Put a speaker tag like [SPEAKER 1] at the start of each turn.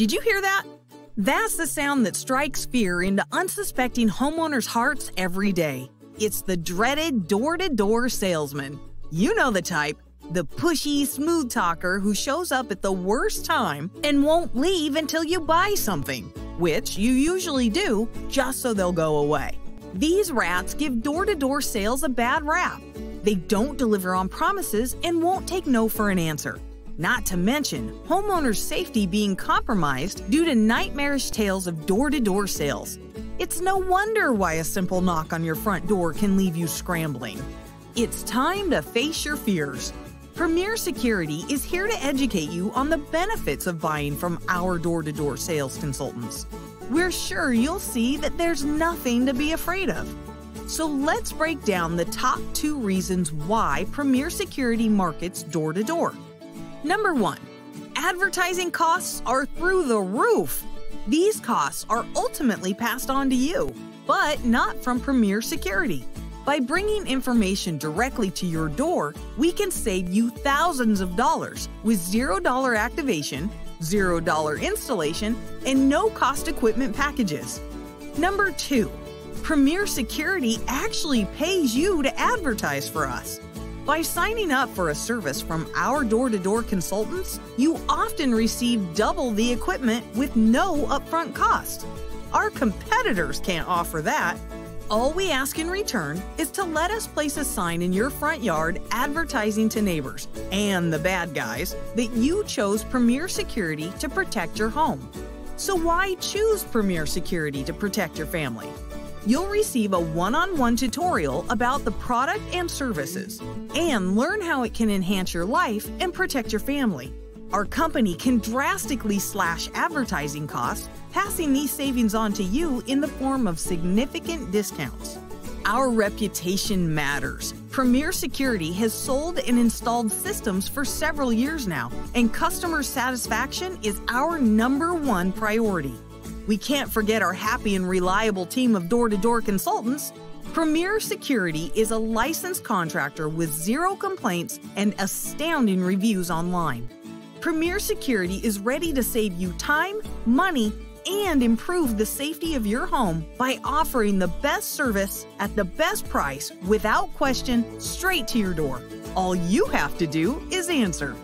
[SPEAKER 1] Did you hear that? That's the sound that strikes fear into unsuspecting homeowners' hearts every day. It's the dreaded door-to-door salesman. You know the type. The pushy, smooth talker who shows up at the worst time and won't leave until you buy something, which you usually do just so they'll go away. These rats give door-to-door sales a bad rap. They don't deliver on promises and won't take no for an answer. Not to mention homeowners' safety being compromised due to nightmarish tales of door-to-door sales. It's no wonder why a simple knock on your front door can leave you scrambling. It's time to face your fears. Premier Security is here to educate you on the benefits of buying from our door-to-door sales consultants. We're sure you'll see that there's nothing to be afraid of. So let's break down the top 2 reasons why Premier Security markets door-to-door. Number 1. Advertising costs are through the roof. These costs are ultimately passed on to you, but not from Premier Security. By bringing information directly to your door, we can save you thousands of dollars with $0 activation, $0 installation, and no-cost equipment packages. Number 2. Premier Security actually pays you to advertise for us. By signing up for a service from our door-to-door consultants, you often receive double the equipment with no upfront cost. Our competitors can't offer that. All we ask in return is to let us place a sign in your front yard advertising to neighbors and the bad guys that you chose Premier Security to protect your home. So why choose Premier Security to protect your family? You'll receive a one-on-one tutorial about the product and services and learn how it can enhance your life and protect your family. Our company can drastically slash advertising costs, passing these savings on to you in the form of significant discounts. Our reputation matters. Premier Security has sold and installed systems for several years now, and customer satisfaction is our #1 priority. We can't forget our happy and reliable team of door-to-door consultants. Premier Security is a licensed contractor with 0 complaints and astounding reviews online. Premier Security is ready to save you time, money, and improve the safety of your home by offering the best service at the best price without question straight to your door. All you have to do is answer.